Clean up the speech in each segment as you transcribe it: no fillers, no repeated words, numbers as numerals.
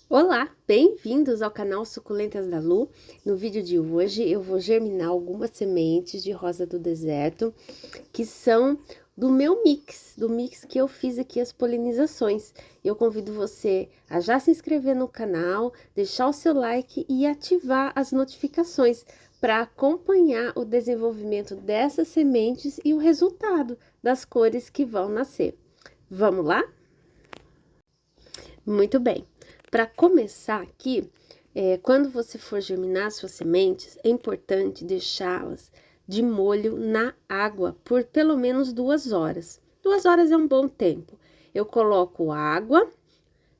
Olá, bem-vindos ao canal Suculentas da Lu. No vídeo de hoje eu vou germinar algumas sementes de rosa do deserto que são do meu mix, do mix que eu fiz aqui as polinizações. Eu convido você a já se inscrever no canal, deixar o seu like e ativar as notificações para acompanhar o desenvolvimento dessas sementes e o resultado das cores que vão nascer. Vamos lá? Muito bem. Para começar aqui, quando você for germinar suas sementes, é importante deixá-las de molho na água por pelo menos 2 horas. 2 horas é um bom tempo. Eu coloco água,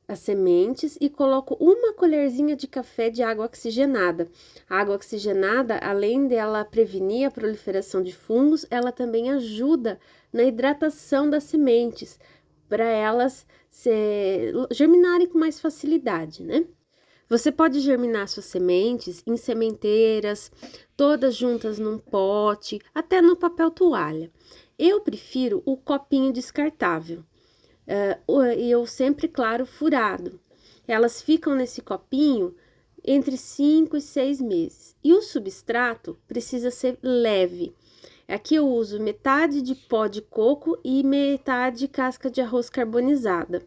as sementes e coloco uma colherzinha de café de água oxigenada. A água oxigenada, além dela prevenir a proliferação de fungos, ela também ajuda na hidratação das sementes, para elas germinarem com mais facilidade, né? Você pode germinar suas sementes em sementeiras, todas juntas num pote, até no papel toalha. Eu prefiro o copinho descartável. E eu sempre, claro, furado. Elas ficam nesse copinho entre 5 e 6 meses. E o substrato precisa ser leve. Aqui eu uso metade de pó de coco e metade de casca de arroz carbonizada.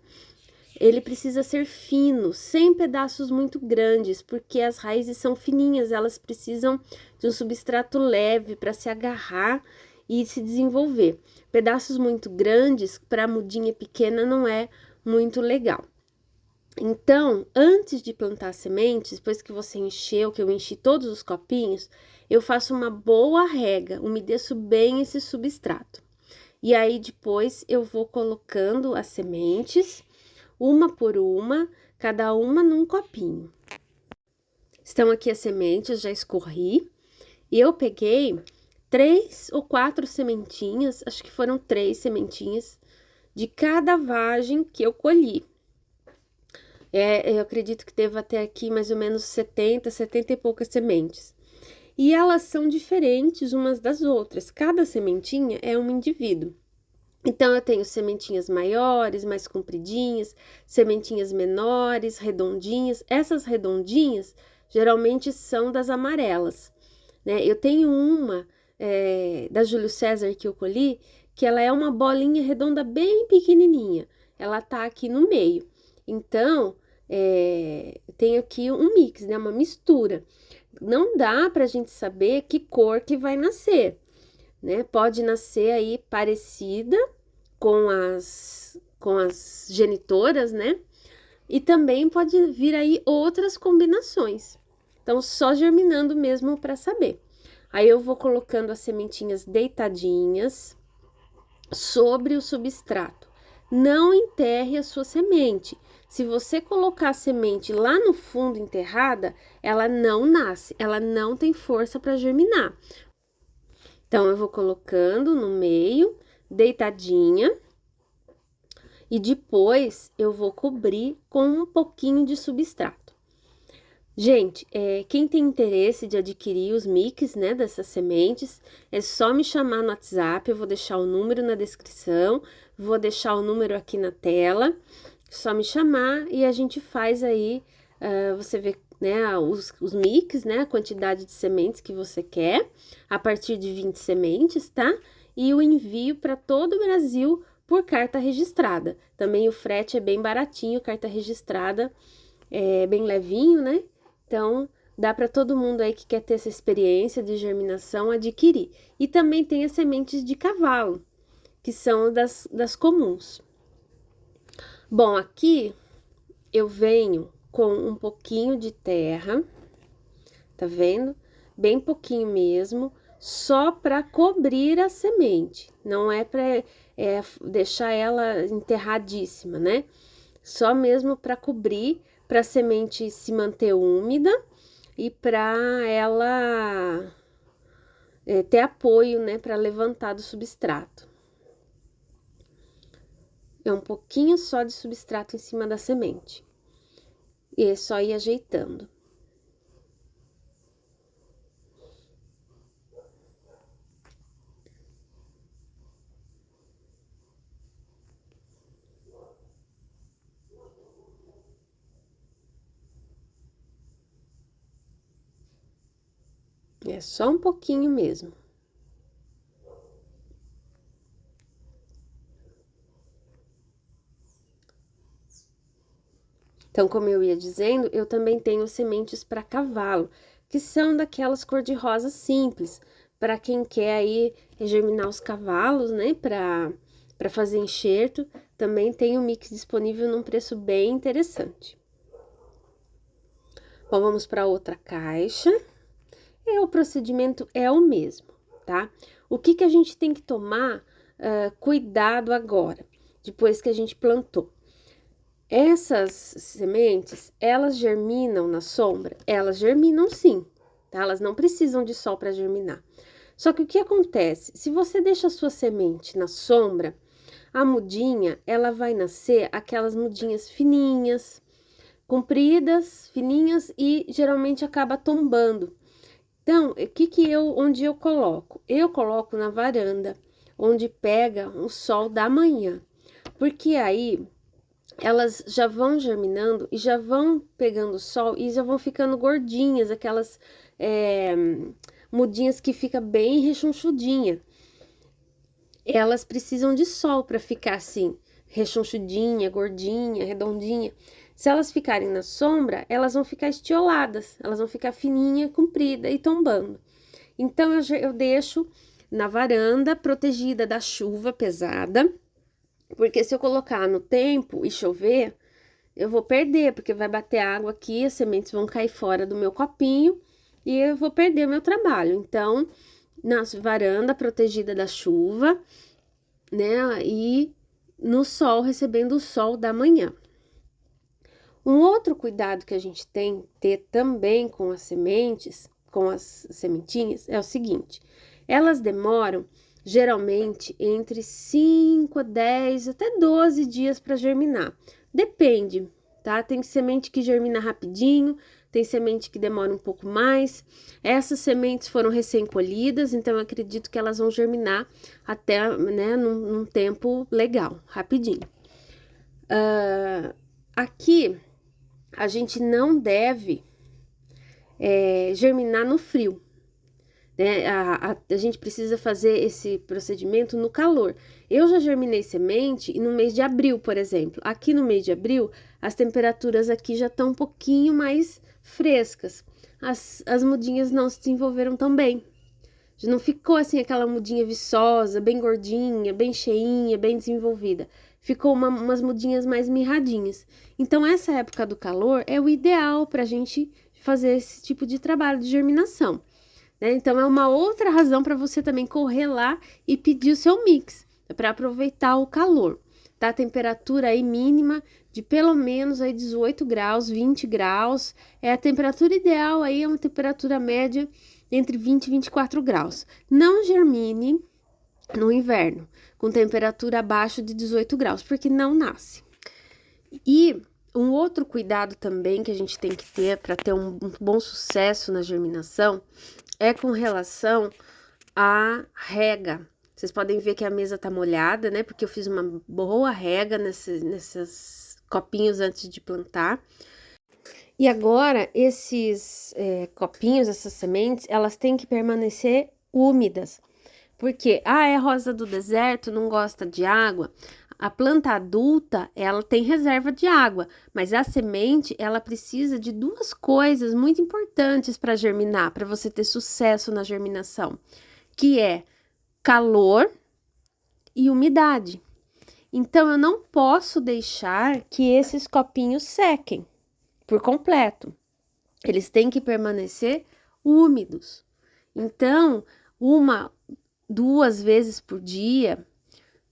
Ele precisa ser fino, sem pedaços muito grandes, porque as raízes são fininhas, elas precisam de um substrato leve para se agarrar e se desenvolver. Pedaços muito grandes para mudinha pequena não é muito legal. Então, antes de plantar sementes, depois que você encheu, que eu enchi todos os copinhos, eu faço uma boa rega, umedeço bem esse substrato. E aí depois eu vou colocando as sementes, uma por uma, cada uma num copinho. Estão aqui as sementes, já escorri. E eu peguei 3 ou 4 sementinhas, acho que foram 3 sementinhas, de cada vagem que eu colhi. Eu acredito que teve até aqui mais ou menos 70 e poucas sementes. E elas são diferentes umas das outras. Cada sementinha é um indivíduo. Então, eu tenho sementinhas maiores, mais compridinhas, sementinhas menores, redondinhas. Essas redondinhas, geralmente, são das amarelas, né? Eu tenho uma da Júlio César que eu colhi, que ela é uma bolinha redonda bem pequenininha. Ela tá aqui no meio. Então, tenho aqui um mix, né? Uma mistura. Não dá pra gente saber que cor que vai nascer, né? Pode nascer aí parecida com as genitoras, né? E também pode vir aí outras combinações. Então, só germinando mesmo para saber. Aí eu vou colocando as sementinhas deitadinhas sobre o substrato. Não enterre a sua semente. Se você colocar a semente lá no fundo enterrada, ela não nasce, ela não tem força para germinar. Então, eu vou colocando no meio, deitadinha, e depois eu vou cobrir com um pouquinho de substrato. Gente, quem tem interesse de adquirir os mix, né, dessas sementes, é só me chamar no WhatsApp, eu vou deixar o número na descrição, vou deixar o número aqui na tela, só me chamar e a gente faz aí, você vê, né, os mix, né, a quantidade de sementes que você quer, a partir de 20 sementes, tá? E o envio para todo o Brasil por carta registrada. Também o frete é bem baratinho, carta registrada é bem levinho, né? Então, dá para todo mundo aí que quer ter essa experiência de germinação adquirir. E também tem as sementes de cavalo, que são das comuns. Bom, aqui eu venho com um pouquinho de terra, tá vendo? Bem pouquinho mesmo, só para cobrir a semente. Não é para deixar ela enterradíssima, né? Só mesmo para cobrir, para a semente se manter úmida e para ela ter apoio, né, para levantar do substrato. É um pouquinho só de substrato em cima da semente. E é só ir ajeitando. É só um pouquinho mesmo. Então, como eu ia dizendo, eu também tenho sementes para cavalo, que são daquelas cor-de-rosa simples, para quem quer aí germinar os cavalos, né, para fazer enxerto, também tem o mix disponível num preço bem interessante. Bom, vamos para outra caixa. O procedimento é o mesmo, tá? O que que a gente tem que tomar cuidado agora, depois que a gente plantou? Essas sementes, elas germinam na sombra? Elas germinam sim, tá? Elas não precisam de sol para germinar. Só que o que acontece? Se você deixa a sua semente na sombra, a mudinha, ela vai nascer aquelas mudinhas fininhas, compridas, fininhas e geralmente acaba tombando. Então, onde eu coloco? Eu coloco na varanda, onde pega o sol da manhã, porque aí elas já vão germinando e já vão pegando sol e já vão ficando gordinhas, aquelas mudinhas que fica bem rechonchudinha. Elas precisam de sol para ficar assim, rechonchudinha, gordinha, redondinha. Se elas ficarem na sombra, elas vão ficar estioladas, elas vão ficar fininha, comprida e tombando. Então eu deixo na varanda, protegida da chuva pesada, porque se eu colocar no tempo e chover, eu vou perder, porque vai bater água aqui, as sementes vão cair fora do meu copinho e eu vou perder o meu trabalho. Então, na varanda, protegida da chuva, né? E no sol, recebendo o sol da manhã. Um outro cuidado que a gente tem que ter também com as sementes, com as sementinhas, é o seguinte: elas demoram geralmente entre 5, 10 até 12 dias para germinar. Depende, tá? Tem semente que germina rapidinho, tem semente que demora um pouco mais. Essas sementes foram recém-colhidas, então eu acredito que elas vão germinar até, né, num tempo legal, rapidinho. Aqui a gente não deve germinar no frio, né? A gente precisa fazer esse procedimento no calor. Eu já germinei semente no mês de abril, por exemplo. Aqui no mês de abril, as temperaturas aqui já estão um pouquinho mais frescas. As mudinhas não se desenvolveram tão bem. Já não ficou assim aquela mudinha viçosa, bem gordinha, bem cheinha, bem desenvolvida. Ficou umas mudinhas mais mirradinhas. Então, essa época do calor é o ideal para a gente fazer esse tipo de trabalho de germinação, né? Então, é uma outra razão para você também correr lá e pedir o seu mix, para aproveitar o calor, tá? A temperatura aí mínima de pelo menos aí 18 graus, 20 graus. A temperatura ideal aí é uma temperatura média entre 20 e 24 graus. Não germine no inverno, com temperatura abaixo de 18 graus, porque não nasce. E um outro cuidado também que a gente tem que ter para ter um bom sucesso na germinação é com relação à rega. Vocês podem ver que a mesa tá molhada, né? Porque eu fiz uma boa rega nesses copinhos antes de plantar. E agora, esses copinhos, essas sementes, elas têm que permanecer úmidas. Porque, é rosa do deserto, não gosta de água. A planta adulta, ela tem reserva de água, mas a semente, ela precisa de duas coisas muito importantes para germinar, para você ter sucesso na germinação, que é calor e umidade. Então, eu não posso deixar que esses copinhos sequem por completo. Eles têm que permanecer úmidos. Então, 2 vezes por dia,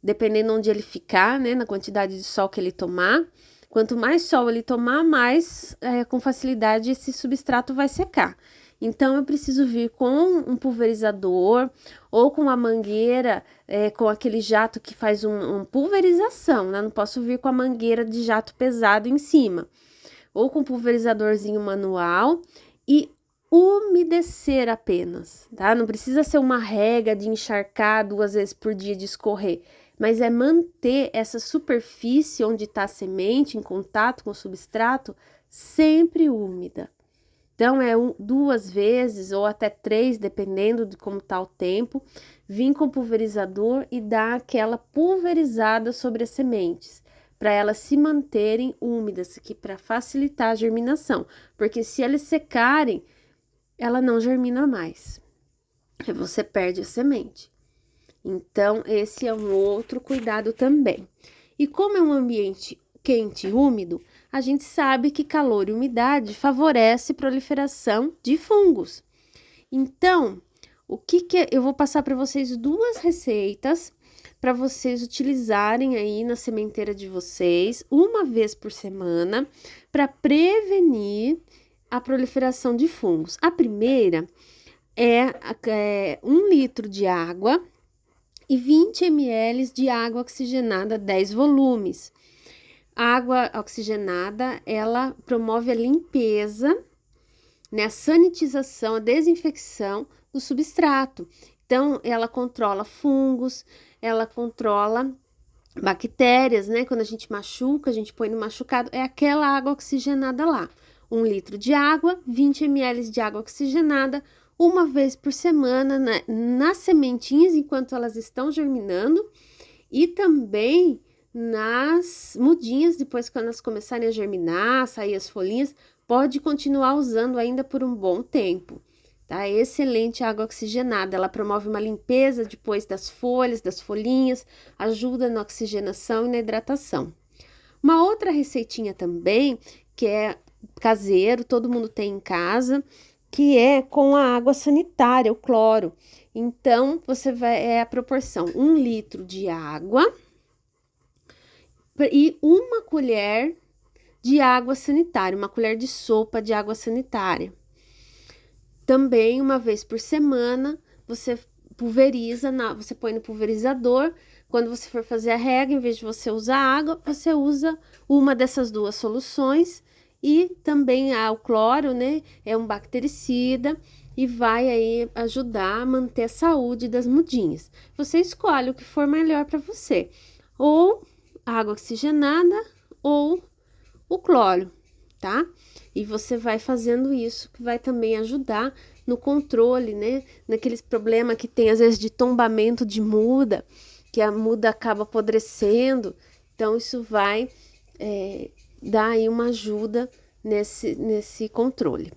dependendo onde ele ficar, né, na quantidade de sol que ele tomar. Quanto mais sol ele tomar, mais com facilidade esse substrato vai secar. Então, eu preciso vir com um pulverizador ou com uma mangueira, com aquele jato que faz uma pulverização, né? Não posso vir com a mangueira de jato pesado em cima. Ou com pulverizadorzinho manual e umedecer apenas, tá? Não precisa ser uma rega de encharcar 2 vezes por dia de escorrer, mas é manter essa superfície onde está a semente em contato com o substrato sempre úmida, Então, duas vezes ou até 3, dependendo de como tá o tempo, vir com o pulverizador e dar aquela pulverizada sobre as sementes, para elas se manterem úmidas, aqui para facilitar a germinação, porque se elas secarem, ela não germina mais, e você perde a semente. Então, esse é um outro cuidado também. E como é um ambiente quente e úmido, a gente sabe que calor e umidade favorece a proliferação de fungos. Então, eu vou passar para vocês duas receitas para vocês utilizarem aí na sementeira de vocês uma vez por semana para prevenir a proliferação de fungos. A primeira é 1 litro de água e 20 ml de água oxigenada 10 volumes. A água oxigenada, ela promove a limpeza, né, a sanitização, a desinfecção do substrato. Então, ela controla fungos, ela controla bactérias, né? Quando a gente machuca, a gente põe no machucado, é aquela água oxigenada lá. 1 litro de água, 20 ml de água oxigenada, uma vez por semana, né, nas sementinhas, enquanto elas estão germinando, e também nas mudinhas, depois quando elas começarem a germinar, sair as folhinhas, pode continuar usando ainda por um bom tempo, tá? Excelente água oxigenada, ela promove uma limpeza depois das folhas, das folhinhas, ajuda na oxigenação e na hidratação. Uma outra receitinha também, que é caseiro, todo mundo tem em casa, que é com a água sanitária, o cloro. Então, é a proporção, 1 litro de água e 1 colher de água sanitária, 1 colher de sopa de água sanitária. Também, uma vez por semana, você pulveriza, você põe no pulverizador. Quando você for fazer a rega, em vez de você usar água, você usa uma dessas duas soluções. E também o cloro, né, é um bactericida e vai aí ajudar a manter a saúde das mudinhas. Você escolhe o que for melhor para você, ou água oxigenada ou o cloro, tá? E você vai fazendo isso, que vai também ajudar no controle, né, naqueles problemas que tem às vezes de tombamento de muda, que a muda acaba apodrecendo. Então, isso vai dar aí uma ajuda nesse controle.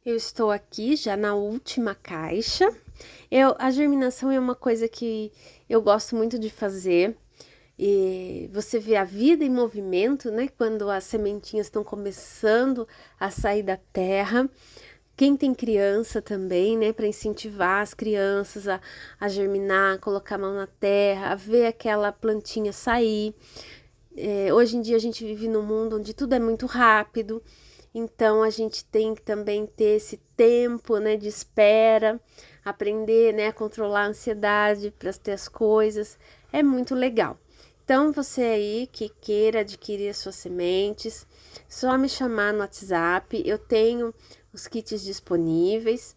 Eu estou aqui já na última caixa. A germinação é uma coisa que eu gosto muito de fazer. E você vê a vida em movimento, né? Quando as sementinhas estão começando a sair da terra. Quem tem criança também, né? Para incentivar as crianças a germinar, colocar a mão na terra, a ver aquela plantinha sair. Hoje em dia a gente vive num mundo onde tudo é muito rápido, então a gente tem que também ter esse tempo, né, de espera, aprender, né, a controlar a ansiedade para ter as coisas, é muito legal. Então, você aí que queira adquirir as suas sementes, só me chamar no WhatsApp, eu tenho os kits disponíveis,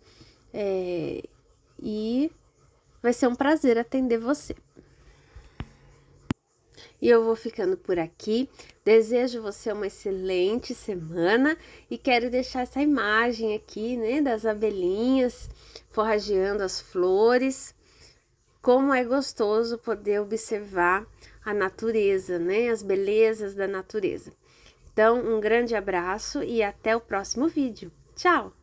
e vai ser um prazer atender você. E eu vou ficando por aqui. Desejo você uma excelente semana e quero deixar essa imagem aqui, né, das abelhinhas forrageando as flores. Como é gostoso poder observar a natureza, né, as belezas da natureza. Então, um grande abraço e até o próximo vídeo. Tchau!